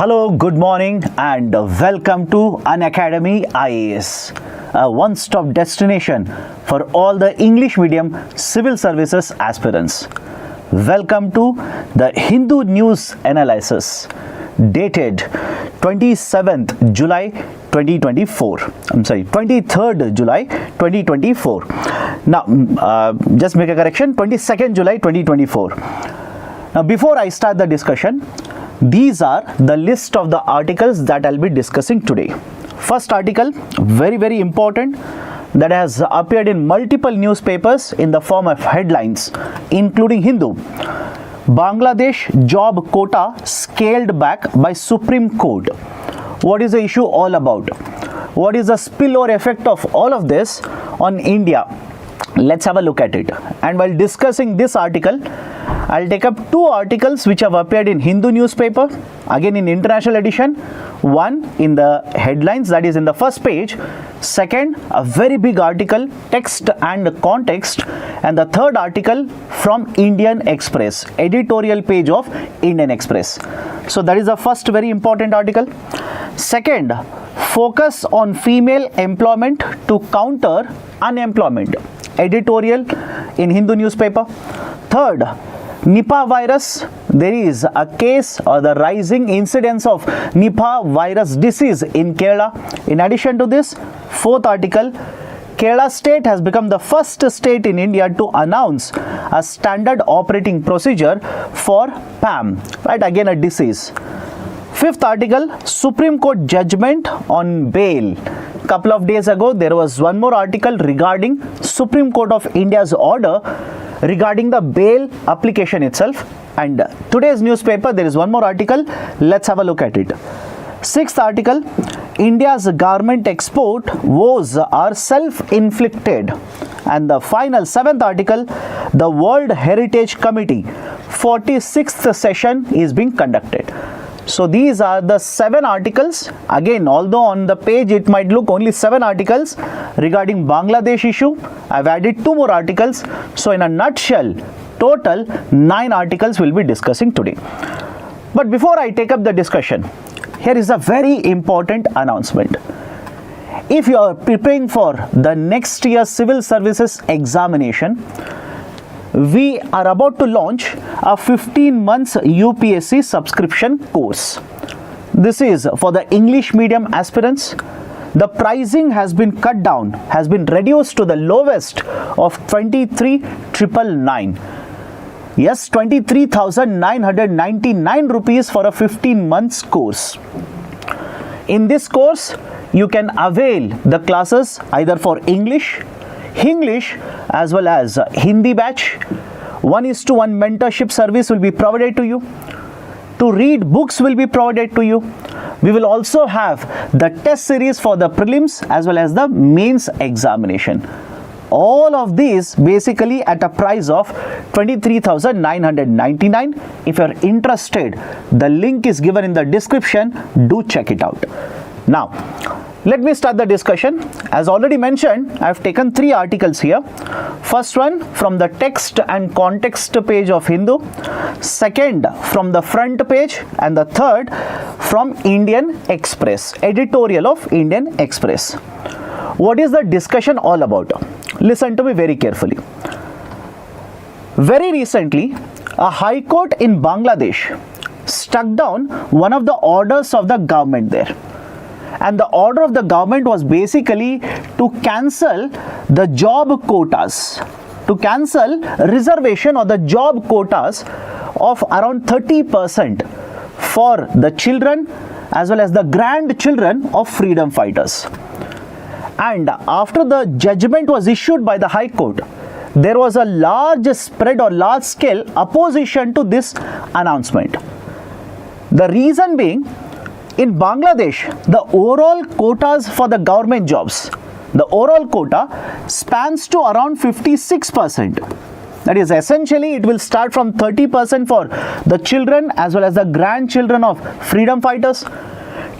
Hello, good morning and welcome to Unacademy IAS, a one-stop destination for all the English medium civil services aspirants. Welcome to the Hindu News Analysis dated 27th July 2024. 23rd July 2024. Now, just make a correction, 22nd July 2024. Now, before I start the discussion, these are the list of the articles that I'll be discussing today. First article, very important, that has appeared in multiple newspapers in the form of headlines, including Hindu. Bangladesh job quota scaled back by Supreme Court. What is the issue all about? What is the spillover effect of all of this on India? Let's have a look at it. And while discussing this article, I'll take up two articles which have appeared in Hindu newspaper, again in international edition. One in the headlines, that is in the first page. Second, a very big article, text and context. And the third article from Indian Express, editorial page of Indian Express. So that is the first very important article. Second, focus on female employment to counter unemployment, editorial in Hindu newspaper. Third, Nipah virus, there is a case or the rising incidence of Nipah virus disease in Kerala. In addition to this, fourth article, Kerala state has become the first state in India to announce a standard operating procedure for PAM, right, again a disease. Fifth article, Supreme Court judgment on bail. Couple of days ago, there was one more article regarding Supreme Court of India's order regarding the bail application itself. And today's newspaper, there is one more article. Let's have a look at it. Sixth article, India's garment export woes are self-inflicted. And the final seventh article, the World Heritage Committee 46th session is being conducted. So these are the 7 articles. Again, although on the page it might look only 7 articles regarding Bangladesh issue, I've added 2 more articles. So in a nutshell, total 9 articles we'll be discussing today. But before I take up the discussion, here is a very important announcement. If you are preparing for the next year's civil services examination, we are about to launch a 15 months UPSC subscription course. This is for the English medium aspirants. The pricing has been cut down, has been reduced to the lowest of 23,999. Yes, 23,999 rupees for a 15 months course. In this course, you can avail the classes either for English as well as Hindi batch. 1:1 mentorship service will be provided to you. To read books will be provided to you. We will also have the test series for the prelims as well as the mains examination. All of these basically at a price of 23,999. If you are interested, the link is given in the description. Do check it out. Now, let me start the discussion. As already mentioned, I have taken 3 articles here. First one from the text and context page of Hindu. Second from the front page. And the third from Indian Express, editorial of Indian Express. What is the discussion all about? Listen to me very carefully. Very recently, a high court in Bangladesh struck down one of the orders of the government there. And the order of the government was basically to cancel the job quotas, to cancel reservation or the job quotas of around 30% for the children as well as the grandchildren of freedom fighters. And after the judgment was issued by the High Court, there was a large spread or large scale opposition to this announcement. The reason being, in Bangladesh, the overall quotas for the government jobs, the overall quota spans to around 56%. That is, essentially it will start from 30% for the children as well as the grandchildren of freedom fighters,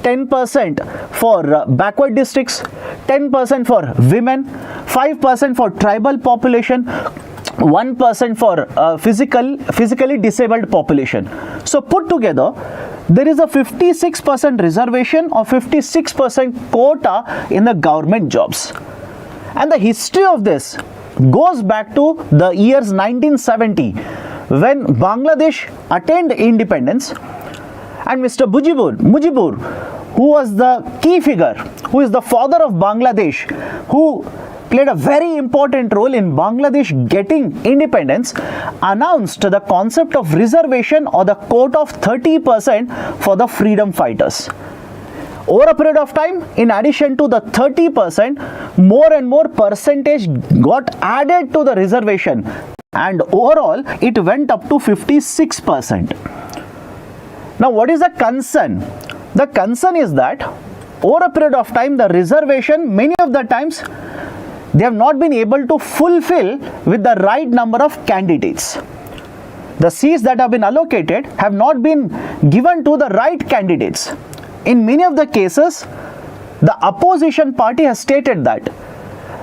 10% for backward districts, 10% for women, 5% for tribal population, 1% for physically disabled population. So put together, there is a 56% reservation or 56% quota in the government jobs. And the history of this goes back to the years 1970 when Bangladesh attained independence, and Mr. Mujibur, who was the key figure, who is the father of Bangladesh, who played a very important role in Bangladesh getting independence, announced the concept of reservation or the quota of 30% for the freedom fighters. Over a period of time, in addition to the 30%, more and more percentage got added to the reservation, and overall it went up to 56%. Now what is the concern? The concern is that over a period of time, the reservation, many of the times, they have not been able to fulfill with the right number of candidates. The seats that have been allocated have not been given to the right candidates. In many of the cases, the opposition party has stated that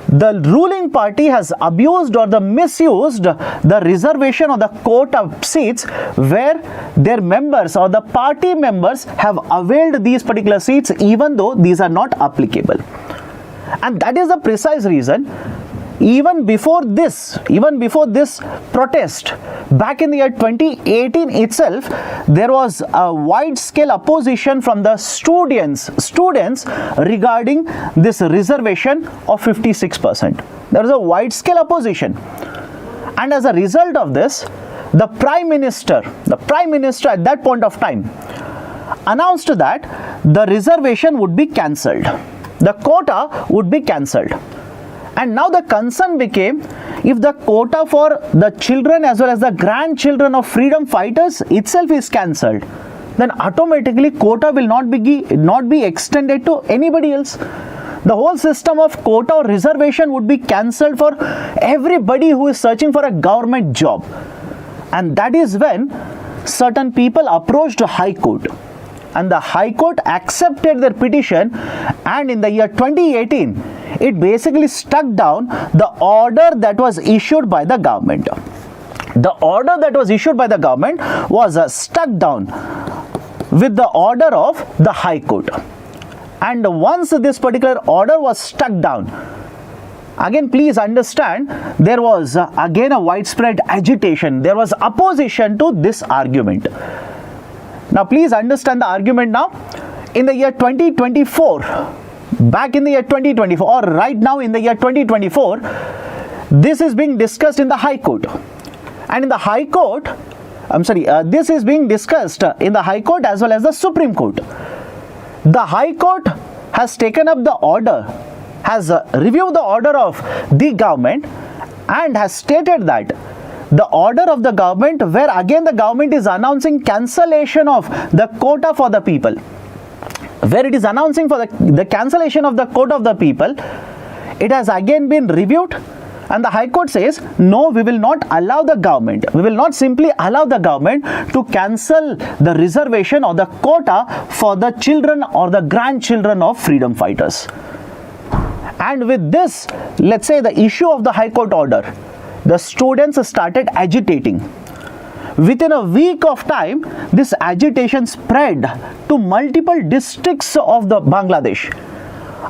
the ruling party has abused or misused the reservation or the quota seats where their members or the party members have availed these particular seats even though these are not applicable. And that is the precise reason, even before this protest, back in the year 2018 itself, there was a wide-scale opposition from the students regarding this reservation of 56%. There was a wide-scale opposition. And as a result of this, the Prime Minister at that point of time announced that the reservation would be cancelled. The quota would be cancelled. And now the concern became, if the quota for the children as well as the grandchildren of freedom fighters itself is cancelled, then automatically quota will not be extended to anybody else. The whole system of quota or reservation would be cancelled for everybody who is searching for a government job. And that is when certain people approached the High Court. And the High Court accepted their petition, and in the year 2018, it basically struck down the order that was issued by the government. The order that was issued by the government was struck down with the order of the High Court. And once this particular order was struck down, again please understand, there was again a widespread agitation. There was opposition to this argument. Now please understand the argument now. In the year 2024, back in the year 2024 or right now in the year 2024, this is being discussed in the High Court. And in the High Court, this is being discussed in the High Court as well as the Supreme Court. The High Court has taken up the order, has reviewed the order of the government and has stated that the order of the government, where again the government is announcing cancellation of the quota for the people, where it is announcing for the cancellation of the quota of the people, it has again been reviewed, and the High Court says, no, we will not allow the government, we will not simply allow the government to cancel the reservation or the quota for the children or the grandchildren of freedom fighters. And with this, let's say the issue of the High Court order, the students started agitating. Within a week of time, this agitation spread to multiple districts of the Bangladesh.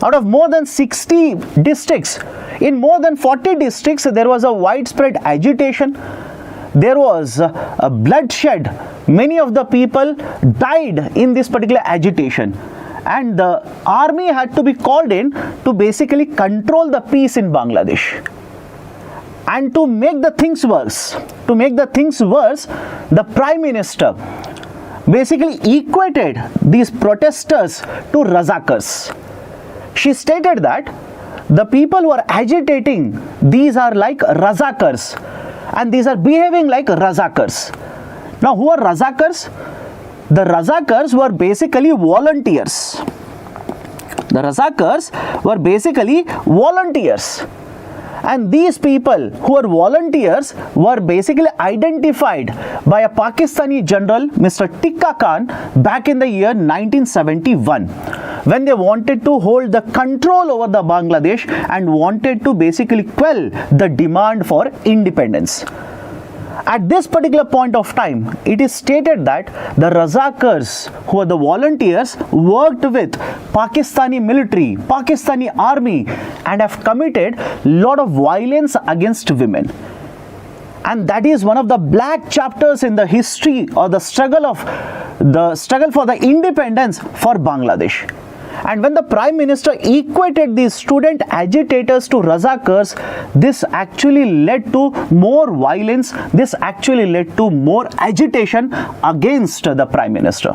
Out of more than 60 districts, in more than 40 districts, there was a widespread agitation. There was a bloodshed. Many of the people died in this particular agitation. And the army had to be called in to basically control the peace in Bangladesh. And to make the things worse, the Prime Minister basically equated these protesters to Razakars. She stated that the people who are agitating, these are like Razakars, and these are behaving like Razakars. Now, who are Razakars? The Razakars were basically volunteers. And these people who are volunteers were basically identified by a Pakistani general, Mr. Tikka Khan, back in the year 1971, when they wanted to hold the control over the Bangladesh and wanted to basically quell the demand for independence. At this particular point of time, it is stated that the Razakars, who are the volunteers, worked with Pakistani military, Pakistani army, and have committed a lot of violence against women. And that is one of the black chapters in the history or the struggle for the independence for Bangladesh. And when the Prime Minister equated these student agitators to Razakars, this actually led to more violence, this actually led to more agitation against the Prime Minister.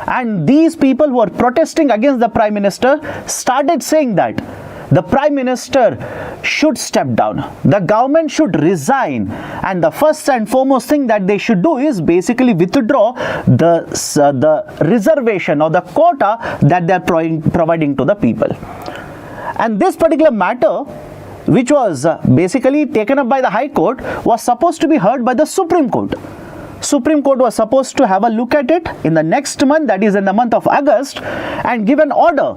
And these people who are protesting against the Prime Minister started saying that the Prime Minister should step down, the government should resign, and the first and foremost thing that they should do is basically withdraw the reservation or the quota that they are providing to the people. And this particular matter, which was basically taken up by the High Court, was supposed to be heard by the Supreme Court. Supreme Court was supposed to have a look at it in the next month, that is in the month of August, and give an order.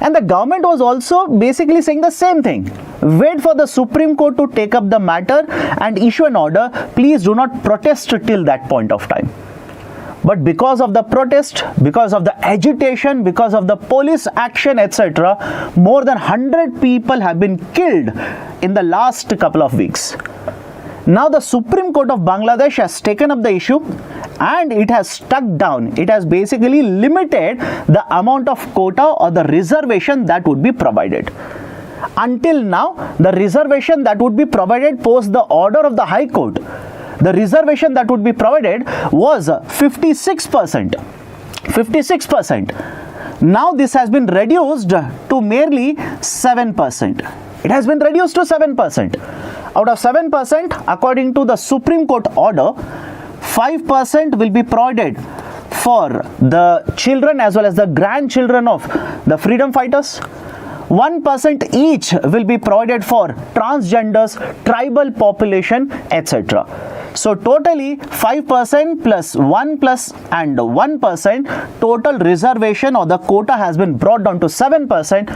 And the government was also basically saying the same thing. Wait for the Supreme Court to take up the matter and issue an order. Please do not protest till that point of time. But because of the protest, because of the agitation, because of the police action, etc., more than 100 people have been killed in the last couple of weeks. Now the Supreme Court of Bangladesh has taken up the issue and it has stuck down. It has basically limited the amount of quota or the reservation that would be provided. Until now, the reservation that would be provided post the order of the High Court, the reservation that would be provided was 56%. 56%. Now this has been reduced to merely 7%. It has been reduced to 7%. Out of 7%, according to the Supreme Court order, 5% will be provided for the children as well as the grandchildren of the freedom fighters. 1% each will be provided for transgenders, tribal population, etc. So totally 5% plus 1 plus and 1% total reservation or the quota has been brought down to 7%,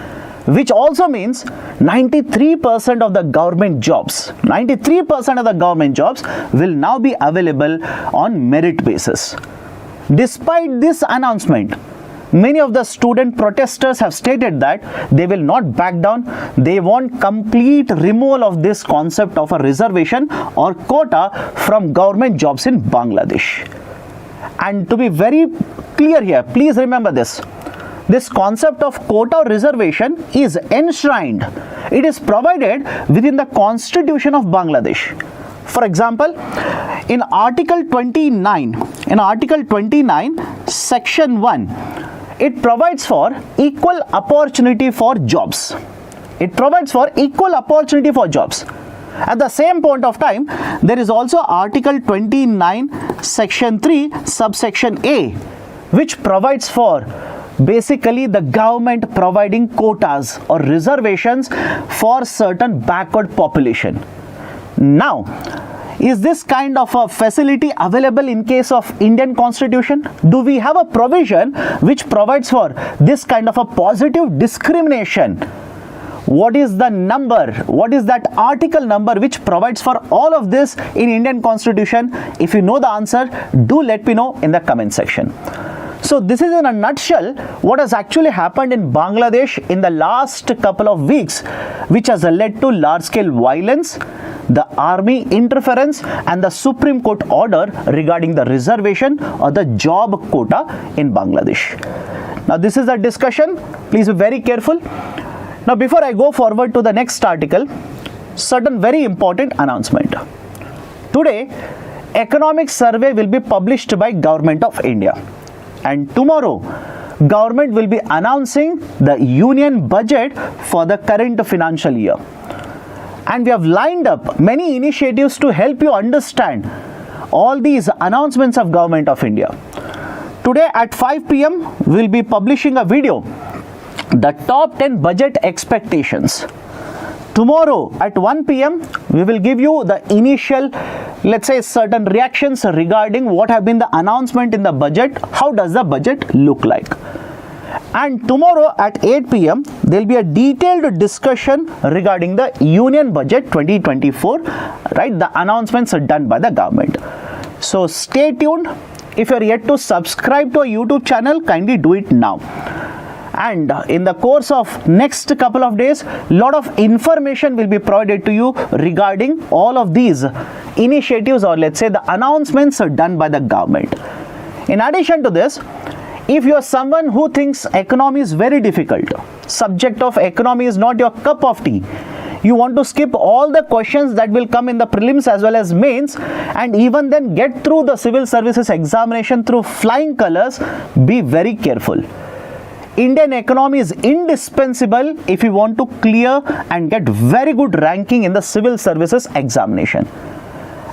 which also means 93% of the government jobs, 93% of the government jobs will now be available on merit basis. Despite this announcement, many of the student protesters have stated that they will not back down. They want complete removal of this concept of a reservation or quota from government jobs in Bangladesh. And to be very clear here, please remember this. This concept of quota or reservation is enshrined. It is provided within the Constitution of Bangladesh. For example, in Article 29, Section 1, it provides for equal opportunity for jobs. It provides for equal opportunity for jobs. At the same point of time, there is also Article 29, Section 3, subsection A, which provides for basically the government providing quotas or reservations for certain backward population. Now, is this kind of a facility available in case of Indian Constitution? Do we have a provision which provides for this kind of a positive discrimination? What is the number? What is that article number which provides for all of this in Indian Constitution? If you know the answer, do let me know in the comment section. So this is in a nutshell what has actually happened in Bangladesh in the last couple of weeks, which has led to large-scale violence, the army interference, and the Supreme Court order regarding the reservation or the job quota in Bangladesh. Now this is the discussion. Please be very careful. Now before I go forward to the next article, certain very important announcement. Today, economic survey will be published by Government of India. And tomorrow, government will be announcing the union budget for the current financial year. And we have lined up many initiatives to help you understand all these announcements of Government of India. Today at 5 p.m, we will be publishing a video, the top 10 budget expectations. tomorrow at 1 p.m. we will give you the initial, let's say, certain reactions regarding what have been the announcement in the budget. How does the budget look like? And tomorrow at 8 p.m. there will be a detailed discussion regarding the Union Budget 2024, right? The announcements are done by the government. So stay tuned. If you are yet to subscribe to our YouTube channel, kindly do it now. And in the course of next couple of days, lot of information will be provided to you regarding all of these initiatives, or let's say the announcements are done by the government. In addition to this, if you are someone who thinks economy is very difficult, subject of economy is not your cup of tea, you want to skip all the questions that will come in the prelims as well as mains, and even then get through the civil services examination through flying colors, be very careful. Indian economy is indispensable if you want to clear and get very good ranking in the civil services examination.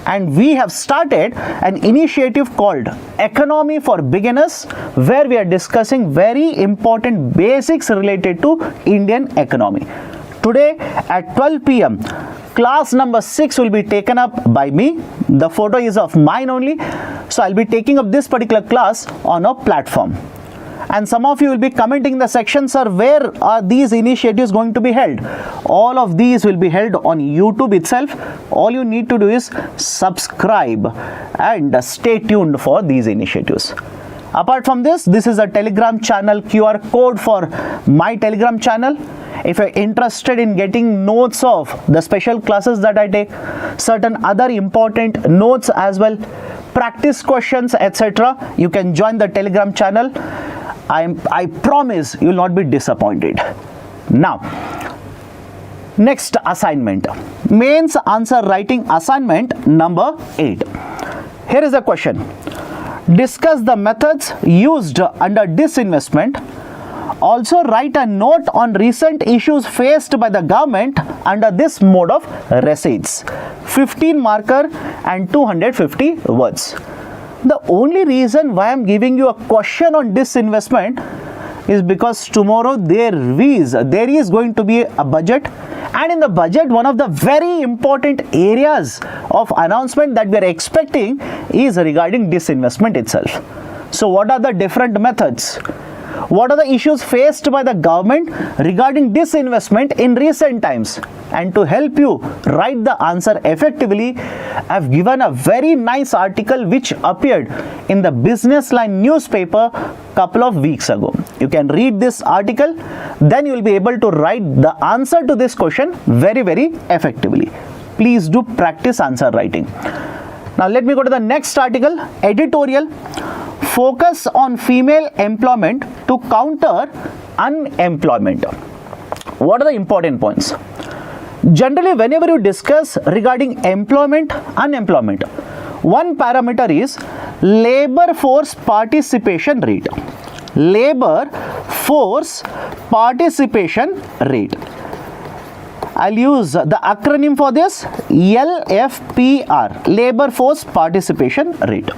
And we have started an initiative called Economy for Beginners, where we are discussing very important basics related to Indian economy. Today at 12 p.m. class number 6 will be taken up by me. The photo is of mine only. So I'll be taking up this particular class on a platform. And some of you will be commenting in the section, sir, where are these initiatives going to be held? All of these will be held on YouTube itself. All you need to do is subscribe and stay tuned for these initiatives. Apart from this, this is a Telegram channel, QR code for my Telegram channel. If you're interested in getting notes of the special classes that I take, certain other important notes as well, practice questions, etc., you can join the Telegram channel. I promise you will not be disappointed. Now, next assignment, mains answer writing assignment number 8. Here is the question. Discuss the methods used under disinvestment. Also write a note on recent issues faced by the government under this mode of receipts. 15 marker and 250 words. The only reason why I am giving you a question on disinvestment is because tomorrow there is going to be a budget, and in the budget one of the very important areas of announcement that we are expecting is regarding disinvestment itself. So what are the different methods? What are the issues faced by the government regarding disinvestment in recent times? And to help you write the answer effectively, I have given a very nice article which appeared in the Business Line newspaper couple of weeks ago. You can read this article, then you will be able to write the answer to this question very, very effectively. Please do practice answer writing. Now let me go to the next article, editorial. Focus on female employment to counter unemployment. What are the important points? Generally, whenever you discuss regarding employment, unemployment, one parameter is labor force participation rate. Labor force participation rate. I'll use the acronym for this, LFPR, labor force participation rate.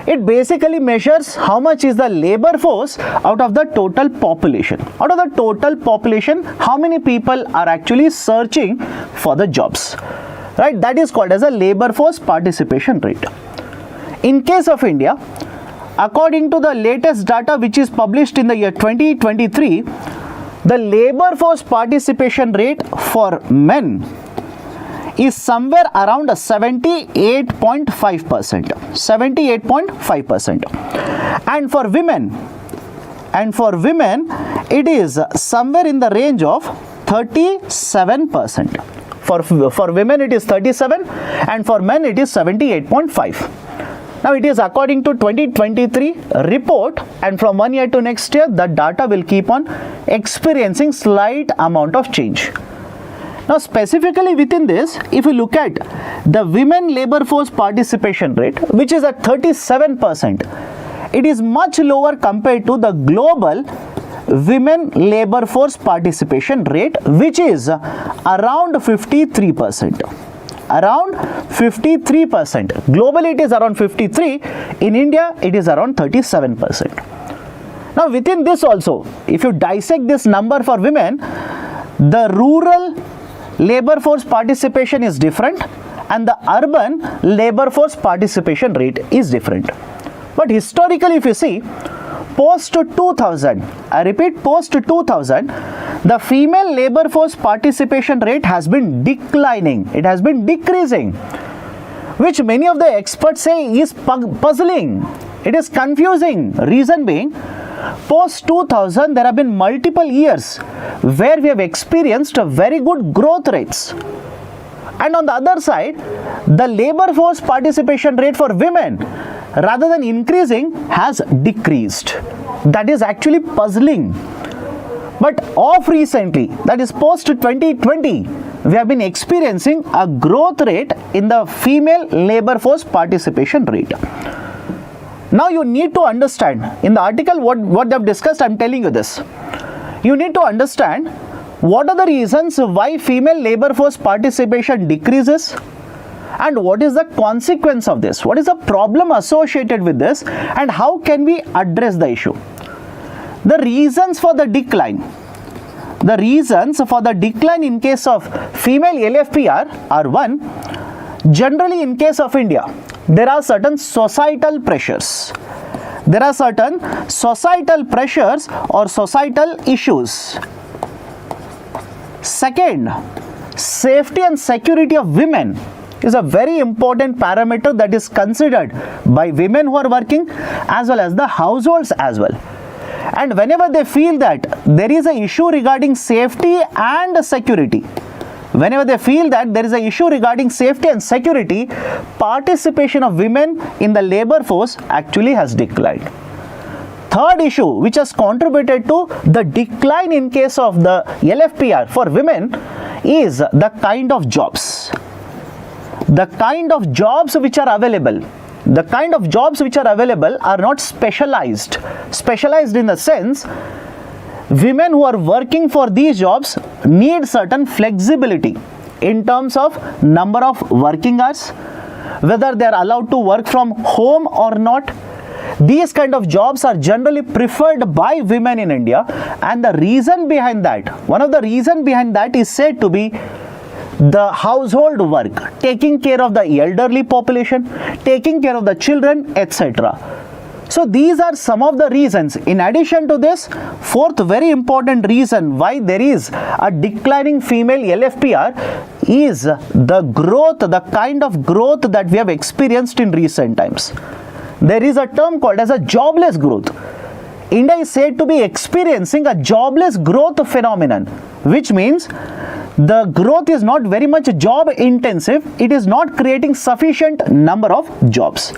It basically measures how much is the labor force out of the total population. Out of the total population, how many people are actually searching for the jobs, right? That is called as a labor force participation rate. In case of India, according to the latest data which is published in the year 2023, the labor force participation rate for men is somewhere around 78.5%. 78.5%. And for women, it is somewhere in the range of 37%. For women it is 37, and for men it is 78.5. Now it is according to 2023 report, and from 1 year to next year the data will keep on experiencing slight amount of change. Now specifically within this, if you look at the women labor force participation rate, which is at 37%, it is much lower compared to the global women labor force participation rate, which is around 53%. Around 53%. Globally it is around 53. In India it is around 37%. Now within this also, if you dissect this number for women, the rural labor force participation is different and the urban labor force participation rate is different. But historically, if you see, post 2000, I repeat, post 2000, the female labor force participation rate has been declining. It has been decreasing, which many of the experts say is puzzling. It is confusing. Reason being, post 2000, there have been multiple years where we have experienced very good growth rates. And on the other side, the labor force participation rate for women, rather than increasing, has decreased. That is actually puzzling. But of recently, that is post 2020, we have been experiencing a growth rate in the female labor force participation rate. Now you need to understand, in the article what they have discussed, I am telling you this. You need to understand what are the reasons why female labor force participation decreases and what is the consequence of this, what is the problem associated with this, and how can we address the issue. The reasons for the decline in case of female LFPR are: one, generally in case of India, there are certain societal pressures. There are certain societal pressures or societal issues. Second, safety and security of women is a very important parameter that is considered by women who are working as well as the households as well. And whenever they feel that there is an issue regarding safety and security, participation of women in the labor force actually has declined. Third issue which has contributed to the decline in case of the LFPR for women is the kind of jobs. The kind of jobs which are available. The kind of jobs which are available are not specialized. Specialized in the sense, women who are working for these jobs need certain flexibility in terms of number of working hours, whether they are allowed to work from home or not. These kind of jobs are generally preferred by women in India, and the reason behind that, one of the reasons behind that is said to be the household work, taking care of the elderly population, taking care of the children, etc. So these are some of the reasons. In addition to this, fourth very important reason why there is a declining female LFPR is the growth, the kind of growth that we have experienced in recent times. There is a term called as a jobless growth. India is said to be experiencing a jobless growth phenomenon, which means the growth is not very much job intensive. It is not creating sufficient number of jobs.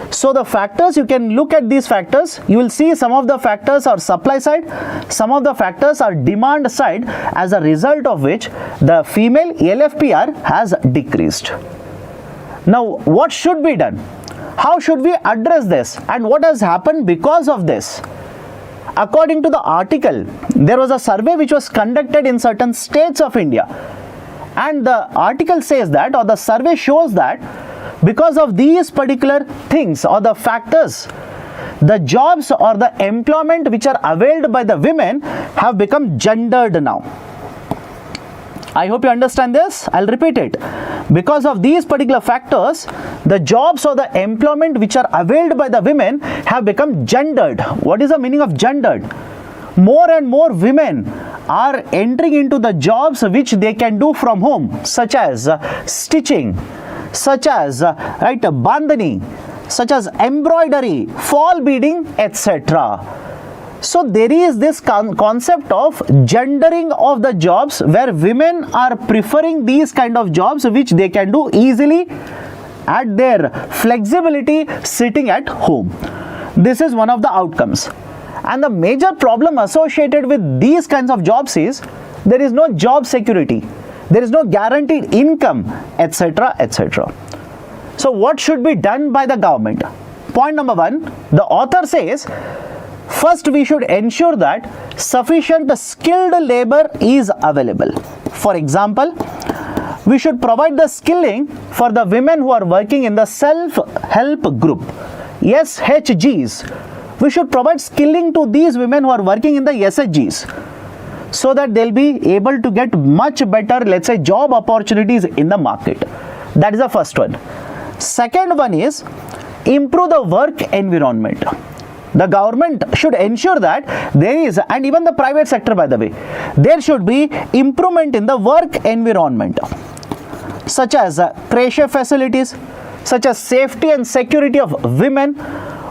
So the factors, you can look at these factors. You will see some of the factors are supply side, some of the factors are demand side, as a result of which the female LFPR has decreased. Now what should be done? How should we address this, and what has happened because of this? According to the article, there was a survey which was conducted in certain states of India, and the article says that, or the survey shows that, because of these particular things or the factors, the jobs or the employment which are availed by the women have become gendered now. I hope you understand this. I'll repeat it. Because of these particular factors, the jobs or the employment which are availed by the women have become gendered. What is the meaning of gendered? More and more women are entering into the jobs which they can do from home, such as stitching, such as bandhani, such as embroidery, fall beading, etc. So there is this concept of gendering of the jobs, where women are preferring these kind of jobs which they can do easily at their flexibility sitting at home. This is one of the outcomes. And the major problem associated with these kinds of jobs is there is no job security, there is no guaranteed income, etc., etc. So what should be done by the government? Point number one, the author says, first we should ensure that sufficient skilled labor is available. For example, we should provide the skilling for the women who are working in the self-help group, SHGs. We should provide skilling to these women who are working in the SHGs. so that they'll be able to get much better, let's say, job opportunities in the market. That is the first one. Second one is improve the work environment. The government should ensure that there is, and even the private sector by the way, there should be improvement in the work environment, such as creche facilities, such as safety and security of women,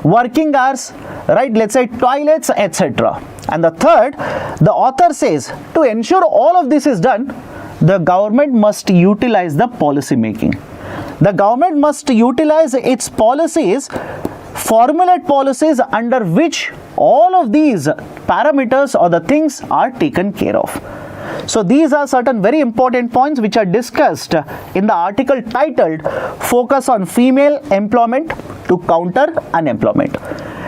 working hours, right, let's say toilets, etc. And the third, the author says, to ensure all of this is done, the government must utilize the policy making. The government must utilize its policies, formulate policies under which all of these parameters or the things are taken care of. So these are certain very important points which are discussed in the article titled Focus on Female Employment to Counter Unemployment.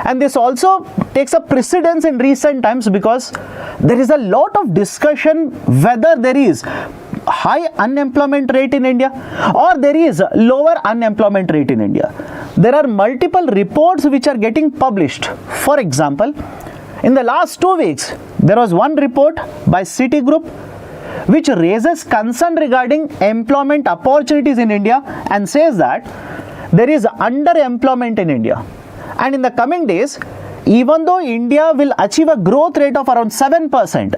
And this also takes a precedence in recent times because there is a lot of discussion whether there is high unemployment rate in India or there is lower unemployment rate in India. There are multiple reports which are getting published. For example, in the last 2 weeks, there was one report by Citigroup which raises concern regarding employment opportunities in India and says that there is underemployment in India. And in the coming days, even though India will achieve a growth rate of around 7%,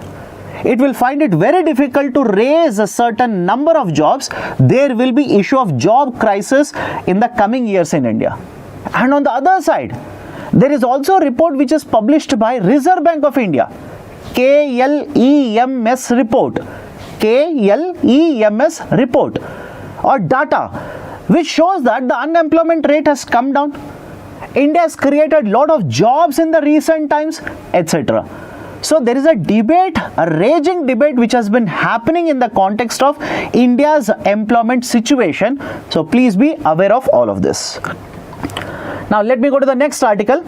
it will find it very difficult to raise a certain number of jobs. There will be issue of job crisis in the coming years in India. And on the other side, there is also a report which is published by Reserve Bank of India, KLEMS report, KLEMS report or data, which shows that the unemployment rate has come down. India has created a lot of jobs in the recent times, etc. So there is a debate, a raging debate which has been happening in the context of India's employment situation. So please be aware of all of this. Now let me go to the next article.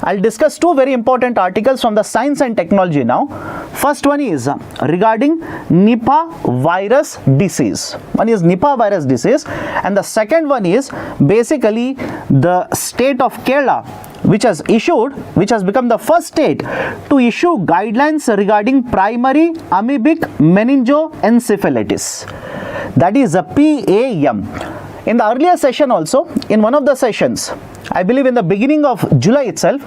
I'll discuss two very important articles from the Science and Technology now. First one is regarding Nipah virus disease. One is Nipah virus disease and the second one is basically the state of Kerala which has become the first state to issue guidelines regarding primary amoebic meningoencephalitis, that is a PAM. In the earlier session also, in one of the sessions, I believe in the beginning of July itself,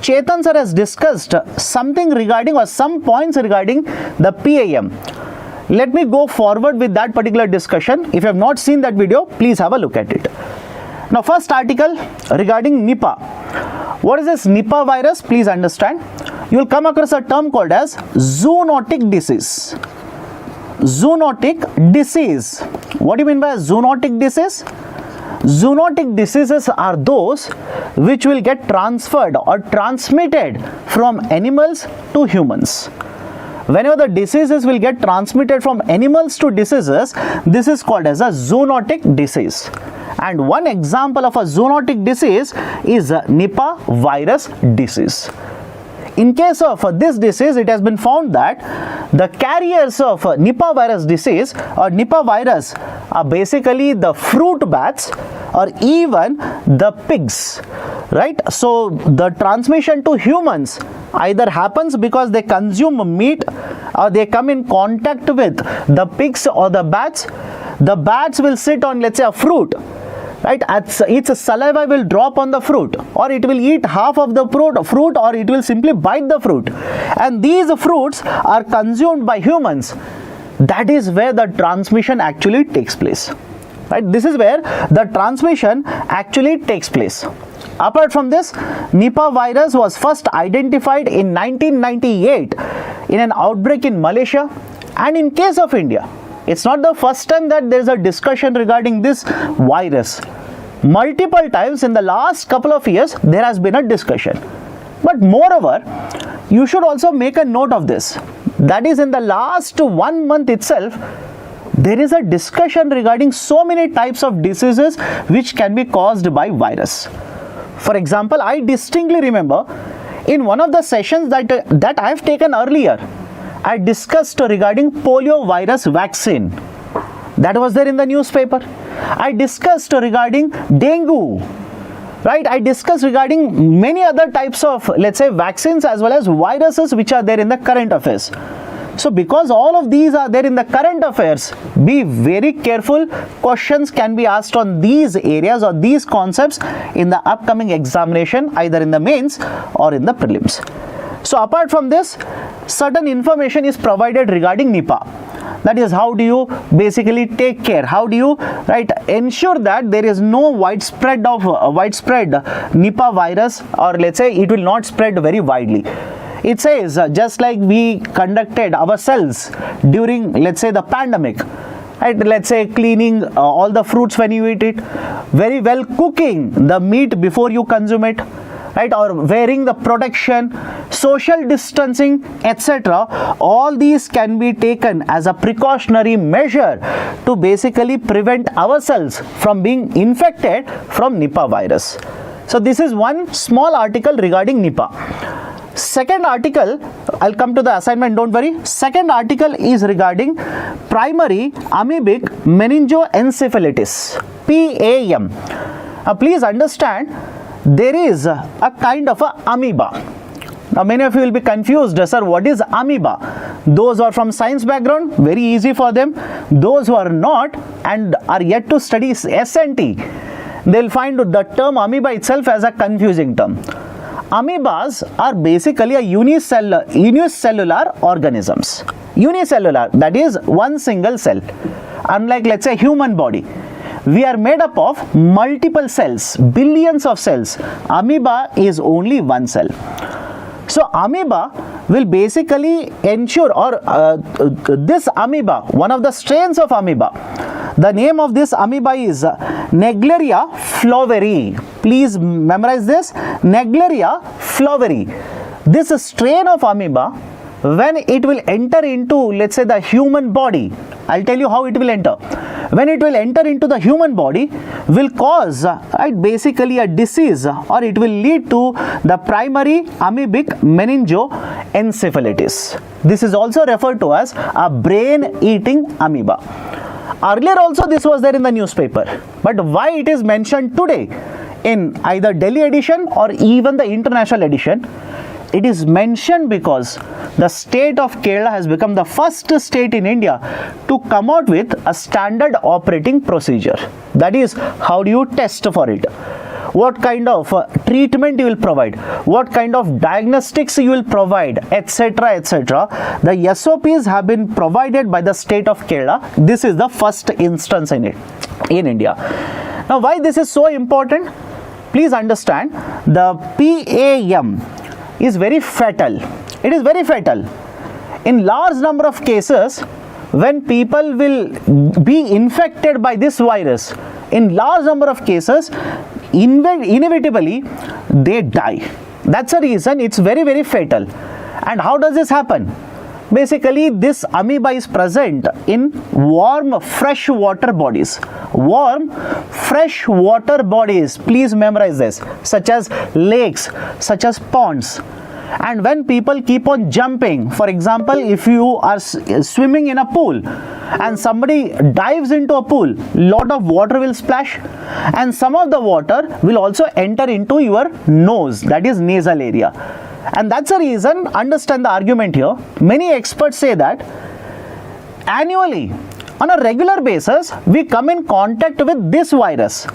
Chetan sir has discussed something regarding or some points regarding the PAM. Let me go forward with that particular discussion. If you have not seen that video, please have a look at it. Now first article regarding Nipah. What is this Nipah virus? Please understand. You will come across a term called as zoonotic disease. Zoonotic disease. What do you mean by zoonotic disease? Zoonotic diseases are those which will get transferred or transmitted from animals to humans. Whenever the diseases will get transmitted from animals to diseases, this is called as a zoonotic disease. And one example of a zoonotic disease is Nipah virus disease. In case of this disease, it has been found that the carriers of Nipah virus disease or Nipah virus are basically the fruit bats or even the pigs, right? So the transmission to humans either happens because they consume meat or they come in contact with the pigs or the bats. The bats will sit on, let's say, a fruit, right? Its saliva will drop on the fruit, or it will eat half of the fruit, or it will simply bite the fruit, and these fruits are consumed by humans. That is where the transmission actually takes place, right? This is where the transmission actually takes place. Apart from this, Nipah virus was first identified in 1998 in an outbreak in Malaysia. And in case of India, it's not the first time that there is a discussion regarding this virus. Multiple times in the last couple of years, there has been a discussion. But moreover, you should also make a note of this. That is, in the last 1 month itself, there is a discussion regarding so many types of diseases which can be caused by virus. For example, I distinctly remember in one of the sessions that I have taken earlier, I discussed regarding polio virus vaccine. That was there in the newspaper. I discussed regarding dengue, right? I discussed regarding many other types of, let's say, vaccines as well as viruses which are there in the current affairs. So because all of these are there in the current affairs, be very careful. Questions can be asked on these areas or these concepts in the upcoming examination, either in the mains or in the prelims. So apart from this, certain information is provided regarding Nipah. That is, how do you basically take care, how do you ensure that there is no widespread Nipah virus, or let's say it will not spread very widely. It says just like we conducted ourselves during, let's say, the pandemic, right? Let's say cleaning all the fruits when you eat it, very well cooking the meat before you consume it, right? Or wearing the protection, social distancing, etc. All these can be taken as a precautionary measure to basically prevent ourselves from being infected from Nipah virus. So this is one small article regarding Nipah. Second article, I'll come to the assignment, don't worry. Second article is regarding primary amoebic meningoencephalitis, PAM. Please understand, there is a kind of a amoeba. Now many of you will be confused, sir, what is amoeba? Those who are from science background, very easy for them. Those who are not and are yet to study SNT, they'll find the term amoeba itself as a confusing term. Amoebas are basically a unicellular organisms. Unicellular, that is one single cell. Unlike, let's say, human body, we are made up of multiple cells, billions of cells. Amoeba is only one cell. So amoeba will basically ensure, or this amoeba, one of the strains of amoeba, the name of this amoeba is Naegleria floweri. Please memorize this, Naegleria floweri. This strain of amoeba, when it will enter into, let's say, the human body, I'll tell you how it will enter. When it will enter into the human body, will cause basically a disease, or it will lead to the primary amoebic meningoencephalitis. This is also referred to as a brain-eating amoeba. Earlier also this was there in the newspaper, but why it is mentioned today in either Delhi edition or even the international edition? It is mentioned because the state of Kerala has become the first state in India to come out with a standard operating procedure. That is, how do you test for it? What kind of treatment you will provide? What kind of diagnostics you will provide, etc., etc. The SOPs have been provided by the state of Kerala. This is the first instance in it, in India. Now, why this is so important? Please understand, the PAM is very fatal. It is very fatal. In large number of cases, when people will be infected by this virus, in large number of cases, inevitably they die. That's the reason it's very, very fatal. And how does this happen? Basically, this amoeba is present in warm fresh water bodies. Warm fresh water bodies, please memorize this, such as lakes, such as ponds. And when people keep on jumping, for example, if you are swimming in a pool and somebody dives into a pool, lot of water will splash, and some of the water will also enter into your nose, that is nasal area. And that's the reason, understand the argument here, many experts say that annually, on a regular basis, we come in contact with this virus.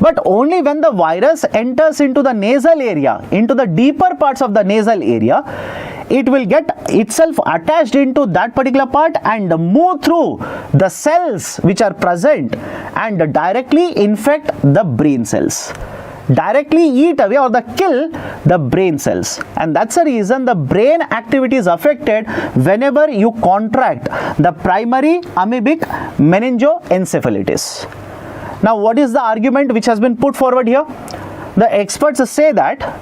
But only when the virus enters into the nasal area, into the deeper parts of the nasal area, it will get itself attached into that particular part and move through the cells which are present and directly infect the brain cells. Directly eat away or kill the brain cells. And that's the reason the brain activity is affected whenever you contract the primary amoebic meningoencephalitis. Now, what is the argument which has been put forward here? The experts say that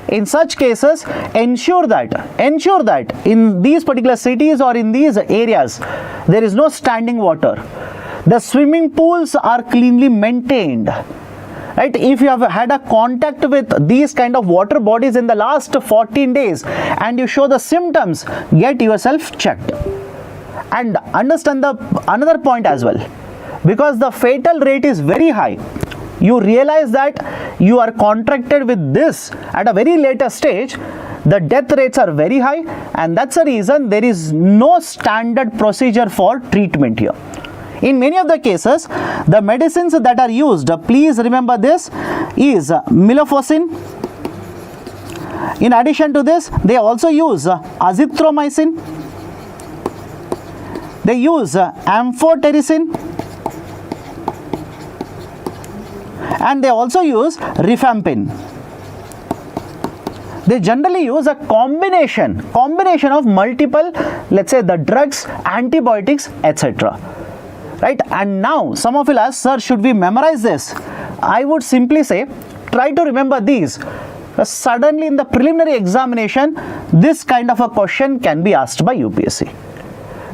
in such cases, ensure that in these particular cities or in these areas, there is no standing water. The swimming pools are cleanly maintained. Right? If you have had a contact with these kind of water bodies in the last 14 days and you show the symptoms, get yourself checked. And understand another point as well. Because the fatal rate is very high, you realize that you are contracted with this at a very later stage, the death rates are very high, and that's the reason there is no standard procedure for treatment here. In many of the cases, the medicines that are used, please remember this, is milofosine. In addition to this, they also use azithromycin. They use amphotericin, and they also use rifampin. They generally use a combination of multiple, let's say, the drugs, antibiotics, etc. Right? And now some of you ask, sir, should we memorize this? I would simply say, try to remember these. Suddenly in the preliminary examination, this kind of a question can be asked by UPSC.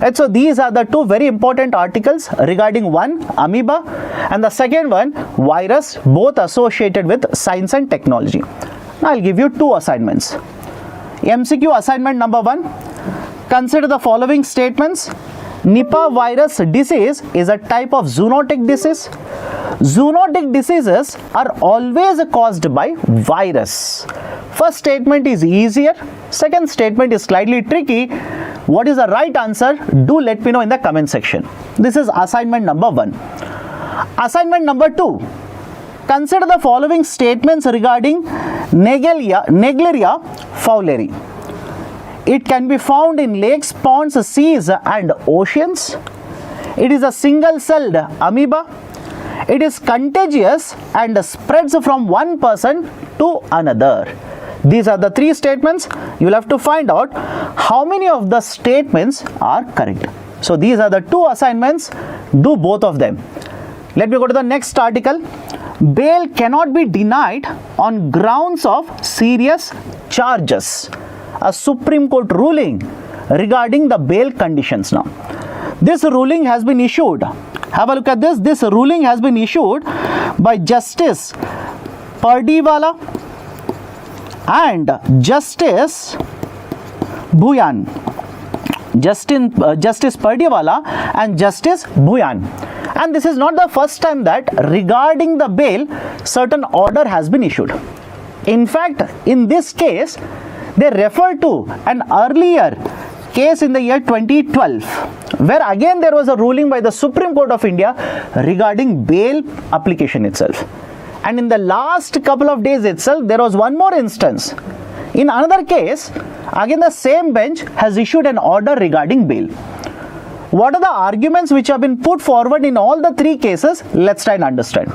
Right, so these are the two very important articles regarding one, amoeba, and the second one, virus, both associated with science and technology. Now I'll give you two assignments. MCQ assignment number 1, consider the following statements. Nipah virus disease is a type of zoonotic disease. Zoonotic diseases are always caused by virus. First statement is easier. Second statement is slightly tricky. What is the right answer? Do let me know in the comment section. This is assignment number 1. Assignment number 2. Consider the following statements regarding Naegleria fowleri. It can be found in lakes, ponds, seas and oceans. It is a single-celled amoeba. It is contagious and spreads from one person to another. These are the 3 statements. You will have to find out how many of the statements are correct. So these are the 2 assignments. Do both of them. Let me go to the next article. Bail cannot be denied on grounds of serious charges. A Supreme Court ruling regarding the bail conditions now. This ruling has been issued. Have a look at this. This ruling has been issued by Justice Pardiwala and Justice Bhuyan. Justice Pardiwala and Justice Bhuyan. And this is not the first time that regarding the bail, certain order has been issued. In fact, in this case, they refer to an earlier case in the year 2012, where again there was a ruling by the Supreme Court of India regarding bail application itself. And in the last couple of days itself, there was one more instance. In another case, again the same bench has issued an order regarding bail. What are the arguments which have been put forward in all the 3 cases? Let's try and understand.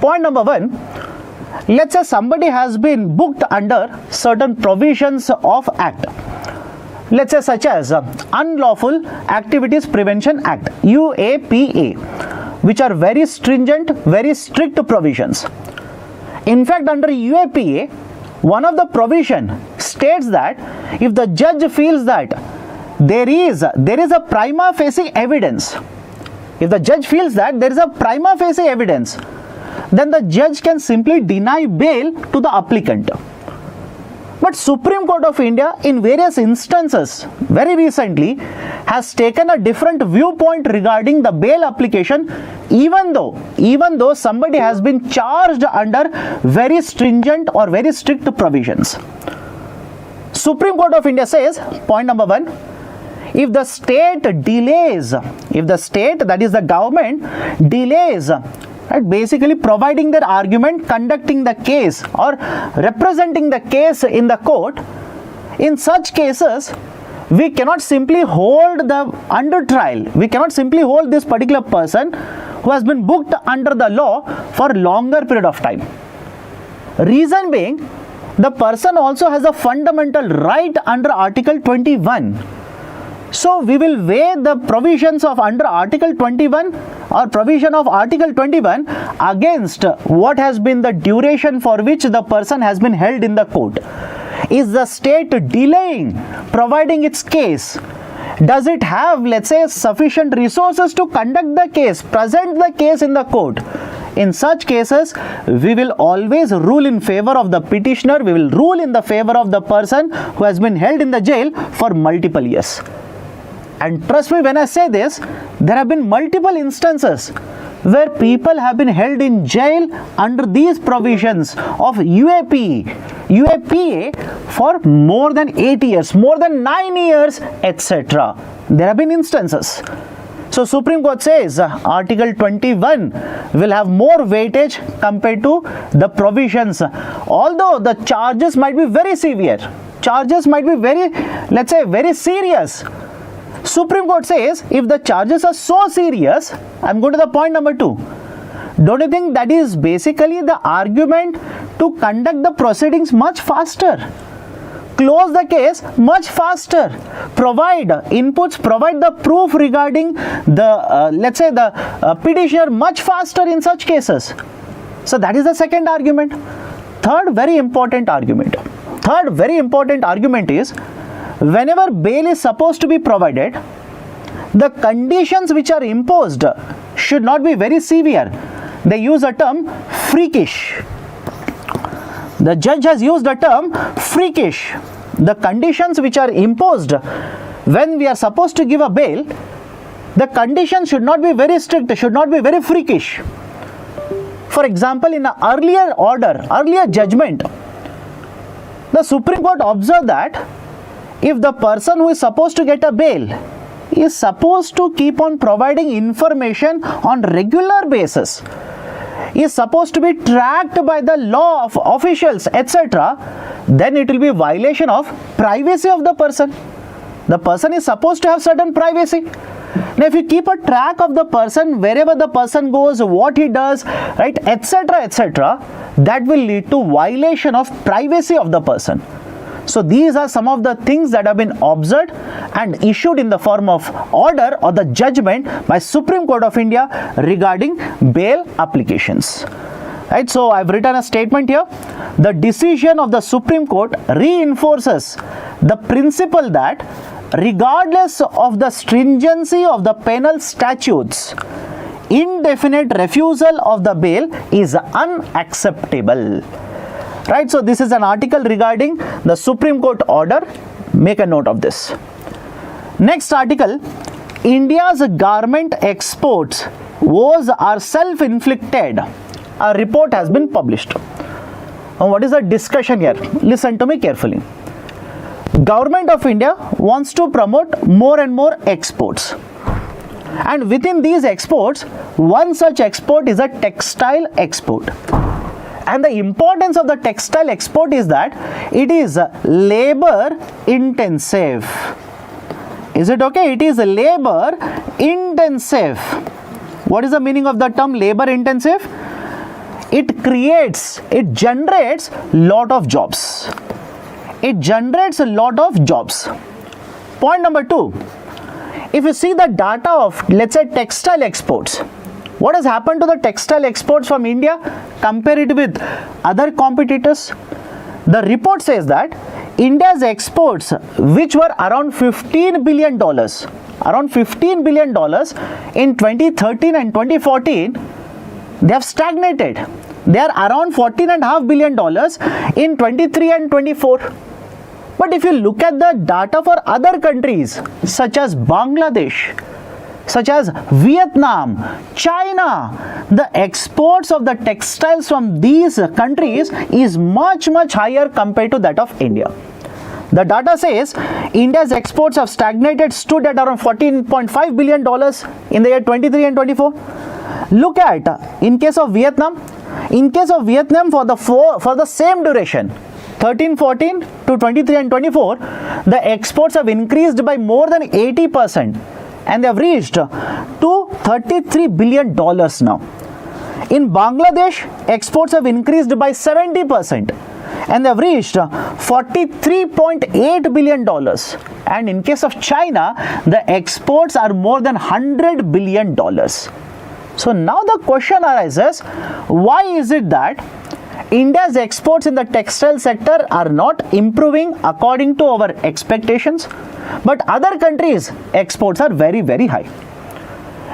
Point number 1. Let's say somebody has been booked under certain provisions of Act. Let's say such as Unlawful Activities Prevention Act, UAPA, which are very stringent, very strict provisions. In fact, under UAPA, one of the provision states that if the judge feels that there is a prima facie evidence, if the judge feels that there is a prima facie evidence, then the judge can simply deny bail to the applicant. But Supreme Court of India in various instances very recently has taken a different viewpoint regarding the bail application, even though somebody has been charged under very stringent or very strict provisions. Supreme Court of India says, point number 1, if the state delays, if the state, that is the government, delays, right, basically providing their argument, conducting the case or representing the case in the court, in such cases, we cannot simply hold the under trial. We cannot simply hold this particular person who has been booked under the law for longer period of time. Reason being, the person also has a fundamental right under Article 21. So we will weigh the provisions of under Article 21 or provision of Article 21 against what has been the duration for which the person has been held in the court. Is the state delaying providing its case? Does it have, let's say, sufficient resources to conduct the case, present the case in the court? In such cases, we will always rule in favor of the petitioner. We will rule in the favor of the person who has been held in the jail for multiple years. And trust me when I say this, there have been multiple instances where people have been held in jail under these provisions of UAPA for more than 8 years, more than 9 years, etc. There have been instances. So Supreme Court says Article 21 will have more weightage compared to the provisions, although the charges might be very severe. Charges might be very, let's say, very serious. Supreme Court says if the charges are so serious, I'm going to the point number 2. Don't you think that is basically the argument to conduct the proceedings much faster? Close the case much faster, provide inputs, provide the proof regarding the, let's say, the petitioner much faster in such cases. So that is the second argument. Third very important argument is, whenever bail is supposed to be provided, the conditions which are imposed should not be very severe. They use a term freakish. The judge has used the term freakish. The conditions which are imposed when we are supposed to give a bail, the conditions should not be very strict, should not be very freakish. For example, in an earlier judgment, the Supreme Court observed that if the person who is supposed to get a bail is supposed to keep on providing information on regular basis, is supposed to be tracked by the law of officials, etc., then it will be a violation of privacy of the person. The person is supposed to have certain privacy. Now, if you keep a track of the person, wherever the person goes, what he does, right, etc., etc., that will lead to violation of privacy of the person. So these are some of the things that have been observed and issued in the form of order or the judgment by Supreme Court of India regarding bail applications. Right, so I've written a statement here. The decision of the Supreme Court reinforces the principle that regardless of the stringency of the penal statutes, indefinite refusal of the bail is unacceptable. Right, so this is an article regarding the Supreme Court order. Make a note of this. Next article, India's garment exports woes are self-inflicted. A report has been published. Now, what is the discussion here? Listen to me carefully. Government of India wants to promote more and more exports. And within these exports, one such export is a textile export. And the importance of the textile export is that it is labor intensive. Is it okay? It is labor intensive. What is the meaning of the term labor intensive? It generates lot of jobs. It generates a lot of jobs. Point number 2. If you see the data of, let's say, textile exports, what has happened to the textile exports from India compared with other competitors? The report says that India's exports, which were around $15 billion in 2013 and 2014, they have stagnated. They are around $14.5 billion in 23 and 24. But if you look at the data for other countries such as Bangladesh, such as Vietnam, China, the exports of the textiles from these countries is much higher compared to that of India. The data says India's exports have stagnated, stood at around $14.5 billion in the year 23 and 24. Look at, in case of Vietnam, for the same duration, 13-14 to 23 and 24, the exports have increased by more than 80%. And they have reached to $33 billion now. In Bangladesh, exports have increased by 70% and they have reached $43.8 billion. And in case of China, the exports are more than $100 billion. So now the question arises, why is it that India's exports in the textile sector are not improving according to our expectations, but other countries' exports are very high?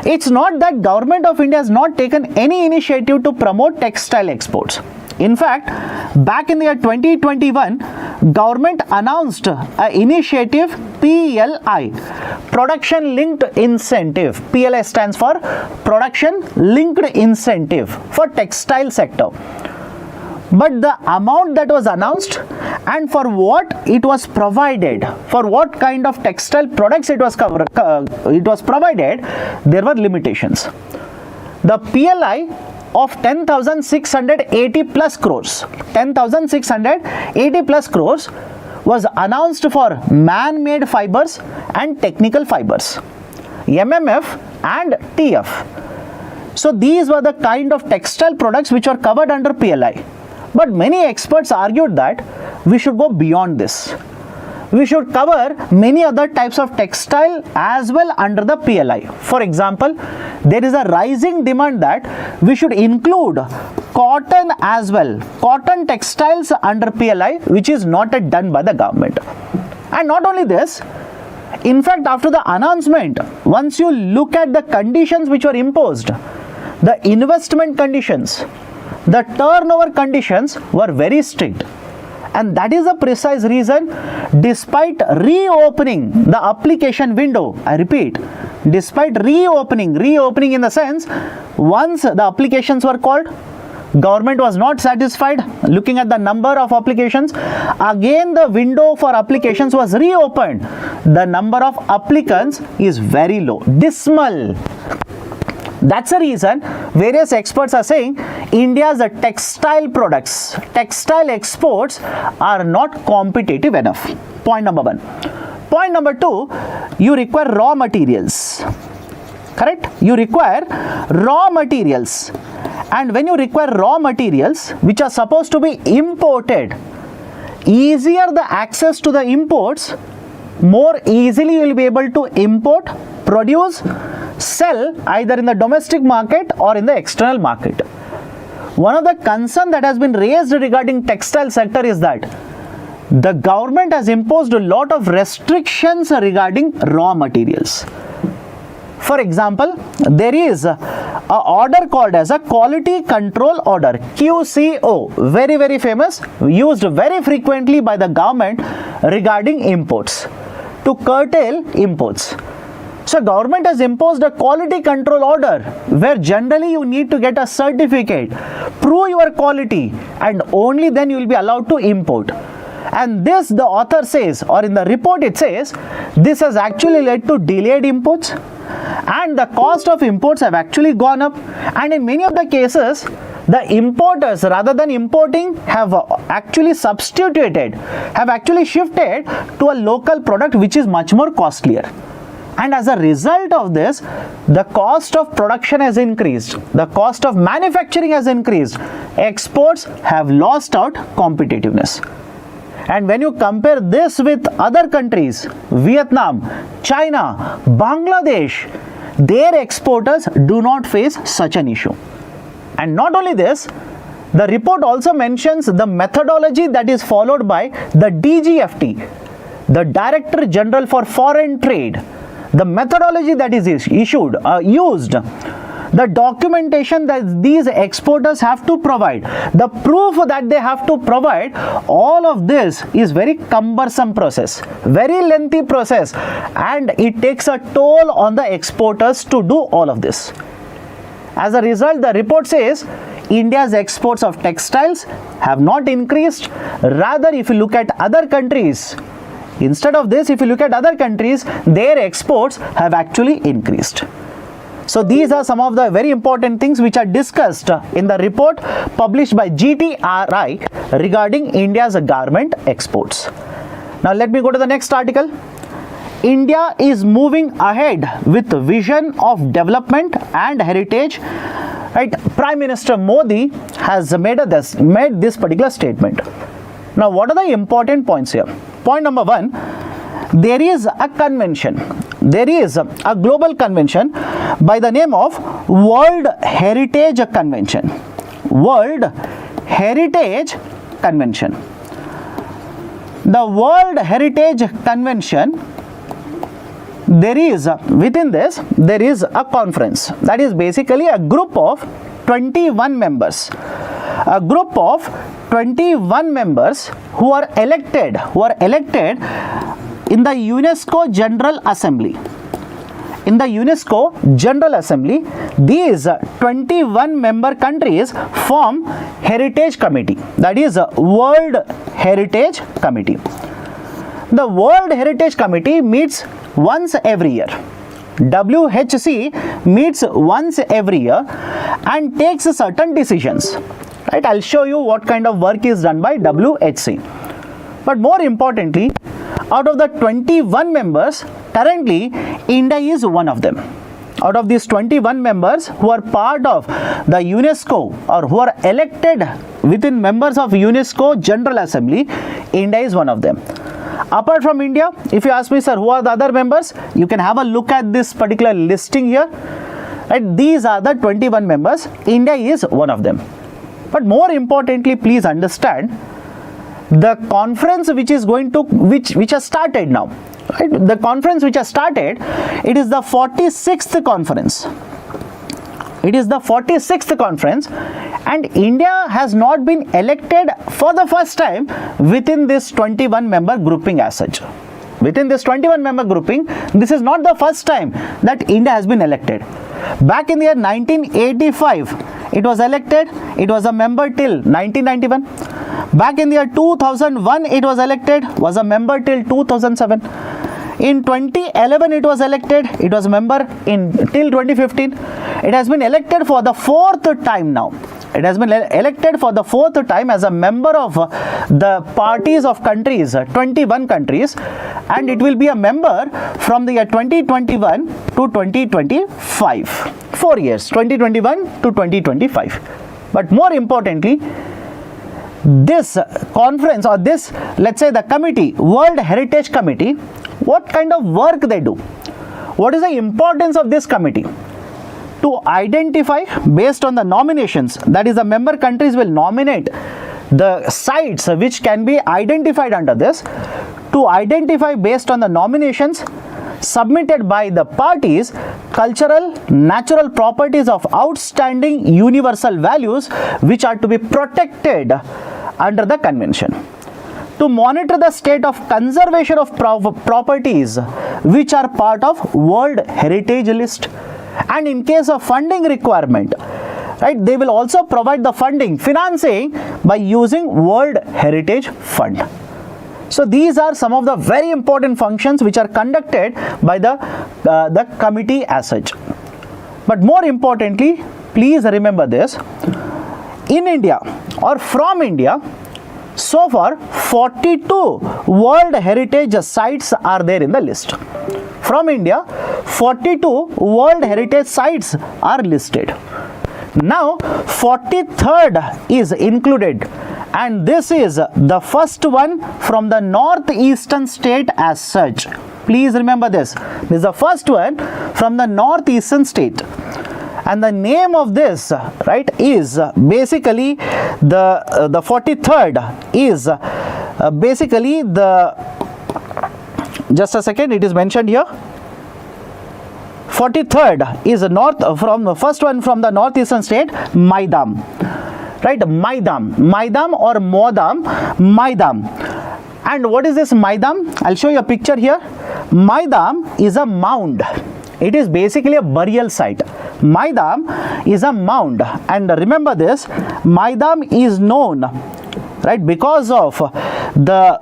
It's not that Government of India has not taken any initiative to promote textile exports. In fact, back in the year 2021, government announced an initiative PLI, Production Linked Incentive. PLI stands for Production Linked Incentive for textile sector. But the amount that was announced and for what it was provided, for what kind of textile products it was provided, there were limitations. The PLI of 10,680 plus crores, 10,680 plus crores was announced for man-made fibers and technical fibers, MMF and TF. So these were the kind of textile products which were covered under PLI. But many experts argued that we should go beyond this. We should cover many other types of textile as well under the PLI. For example, there is a rising demand that we should include cotton as well, cotton textiles under PLI, which is not yet done by the government. And not only this, in fact, after the announcement, once you look at the conditions which were imposed, the investment conditions, the turnover conditions were very strict. And that is the precise reason, despite reopening the application window, I repeat, despite reopening in the sense, once the applications were called, government was not satisfied looking at the number of applications, again the window for applications was reopened. The number of applicants is very low, dismal. That's the reason various experts are saying India's textile products, textile exports are not competitive enough. Point number one. Point number two, you require raw materials. Correct? You require raw materials. And when you require raw materials which are supposed to be imported, easier the access to the imports, more easily you will be able to import, produce, sell either in the domestic market or in the external market. One of the concerns that has been raised regarding textile sector is that the government has imposed a lot of restrictions regarding raw materials. For example, there is an order called as a Quality Control Order, QCO, very, very famous, used very frequently by the government regarding imports, to curtail imports. So government has imposed a quality control order where generally you need to get a certificate, prove your quality, and only then you will be allowed to import. And this, the author says, or in the report it says, this has actually led to delayed imports, and the cost of imports have actually gone up, and in many of the cases the importers, rather than importing, have actually substituted, have actually shifted to a local product which is much more costlier. And as a result of this, the cost of production has increased, the cost of manufacturing has increased, exports have lost out competitiveness. And when you compare this with other countries, Vietnam, China, Bangladesh, their exporters do not face such an issue. And not only this, the report also mentions the methodology that is followed by the DGFT, the Director General for Foreign Trade. The methodology that is used, the documentation that these exporters have to provide, the proof that they have to provide, all of this is very cumbersome process, very lengthy process, and it takes a toll on the exporters to do all of this. As a result, the report says India's exports of textiles have not increased. Rather, if you look at other countries, instead of this, if you look at other countries, their exports have actually increased. So these are some of the very important things which are discussed in the report published by GTRI regarding India's garment exports. Now let me go to the next article. India is moving ahead with vision of development and heritage. Right? Prime Minister Modi has made this particular statement. Now what are the important points here? Point number one, there is a convention, there is a global convention by the name of World Heritage Convention. World Heritage Convention. The World Heritage Convention, within this, there is a conference, that is basically a group of 21 members. a group of 21 members who are elected in the UNESCO General Assembly. In the UNESCO General Assembly, these 21 member countries form Heritage Committee, that is World Heritage Committee. The World Heritage Committee meets once every year. WHC meets once every year and takes certain decisions. Right? I'll show you what kind of work is done by WHC. But more importantly, out of the 21 members, currently India is one of them. Out of these 21 members who are part of the UNESCO or who are elected within members of UNESCO General Assembly, India is one of them. Apart from India, if you ask me, sir, who are the other members? You can have a look at this particular listing here. Right? These are the 21 members. India is one of them. But more importantly, please understand, the conference which is going to, which has started now, right? The conference which has started, it is the 46th conference. It is the 46th conference, and India has not been elected for the first time within this 21 member grouping as such. Within this 21 member grouping, this is not the first time that India has been elected. Back in the year 1985, it was elected. It was a member till 1991. Back in the year 2001, it was elected, was a member till 2007. In 2011, it was elected, it was a member till 2015. It has been elected for the fourth time now. It has been elected for the fourth time as a member of the parties of countries, 21 countries, and it will be a member from the year 2021 to 2025. 4 years, 2021 to 2025. But more importantly, this conference or this, let's say the committee, World Heritage Committee, what kind of work they do? What is the importance of this committee? To identify based on the nominations, that is the member countries will nominate the sites which can be identified under this, to identify based on the nominations submitted by the parties, cultural, natural properties of outstanding universal values which are to be protected under the convention. To monitor the state of conservation of properties which are part of World Heritage List, and in case of funding requirement, right, they will also provide the financing by using World Heritage Fund. So these are some of the very important functions which are conducted by the committee as such. But more importantly, please remember this, in India or from India, so far 42 World Heritage sites are there in the list. From India, 42 World Heritage sites are listed. Now 43rd is included, and this is the first one from the northeastern state as such. Please remember this. This is the first one from the northeastern state. And the name of this, right, is basically the 43rd is basically the, just a second, it is mentioned here. 43rd is from the first one from the northeastern state, Maidam. Right, Maidam or Maidam. And what is this Maidam? I'll show you a picture here. Maidam is a mound. It is basically a burial site. Maidam is a mound, and remember this, Maidam is known, right, because of the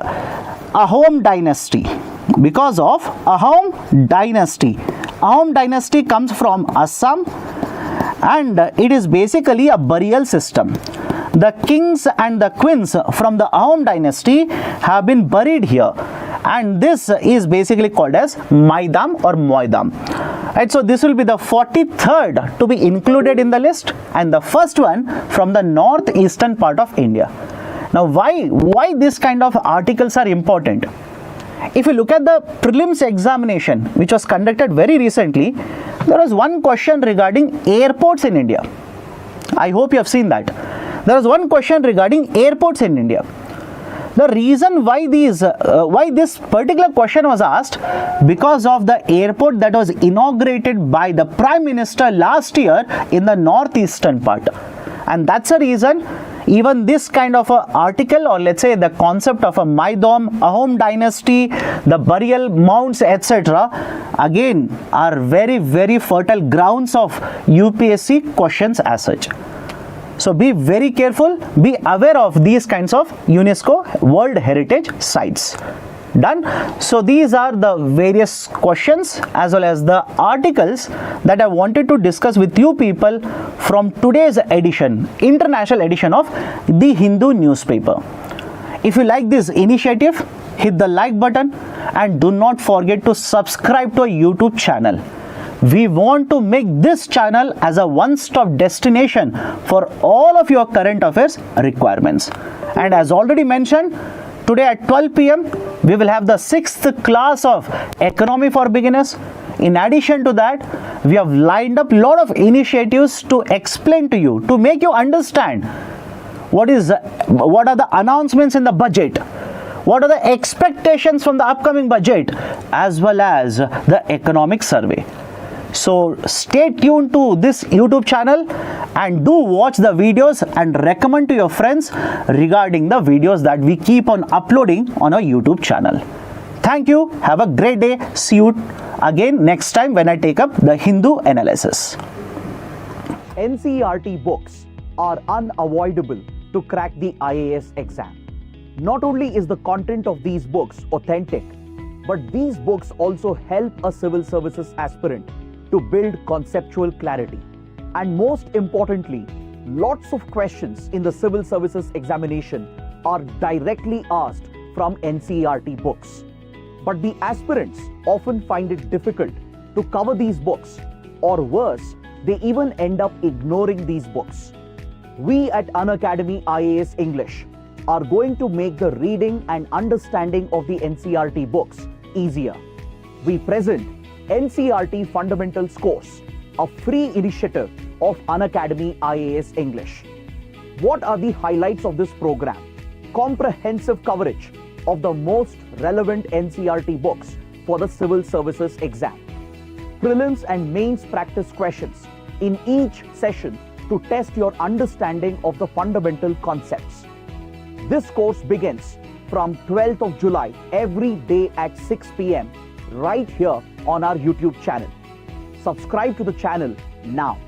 Ahom dynasty. Because of Ahom dynasty. Ahom dynasty comes from Assam, and it is basically a burial system. The kings and the queens from the Ahom dynasty have been buried here, and this is basically called as Maidam or Moidam. Right, so this will be the 43rd to be included in the list, and the first one from the northeastern part of India. Now why this kind of articles are important? If you look at the prelims examination which was conducted very recently, there was one question regarding airports in India. I hope you have seen that. There was one question regarding airports in India. The reason why this particular question was asked, because of the airport that was inaugurated by the Prime Minister last year in the northeastern part, and that's a reason even this kind of a article, or let's say the concept of a Maidom, Ahom dynasty, the burial mounds, etc., again are very fertile grounds of UPSC questions as such. So be very careful, be aware of these kinds of UNESCO World Heritage Sites. Done. So these are the various questions as well as the articles that I wanted to discuss with you people from today's edition, international edition of the Hindu newspaper. If you like this initiative, hit the like button and do not forget to subscribe to our YouTube channel. We want to make this channel as a one-stop destination for all of your current affairs requirements. And as already mentioned, today at 12 p.m. we will have the 6th class of Economy for Beginners. In addition to that, we have lined up a lot of initiatives to explain to you, to make you understand what are the announcements in the budget, what are the expectations from the upcoming budget, as well as the economic survey. So stay tuned to this YouTube channel and do watch the videos and recommend to your friends regarding the videos that we keep on uploading on our YouTube channel. Thank you. Have a great day. See you again next time when I take up the Hindu analysis. NCERT books are unavoidable to crack the IAS exam. Not only is the content of these books authentic, but these books also help a civil services aspirant to build conceptual clarity. And most importantly, lots of questions in the civil services examination are directly asked from NCERT books. But the aspirants often find it difficult to cover these books, or worse, they even end up ignoring these books. We at Unacademy IAS English are going to make the reading and understanding of the NCERT books easier. We present NCERT Fundamentals course, a free initiative of Unacademy IAS English. What are the highlights of this program? Comprehensive coverage of the most relevant NCERT books for the civil services exam. Prelims and mains practice questions in each session to test your understanding of the fundamental concepts. This course begins from 12th of July every day at 6 p.m. right here on our YouTube channel. Subscribe to the channel now.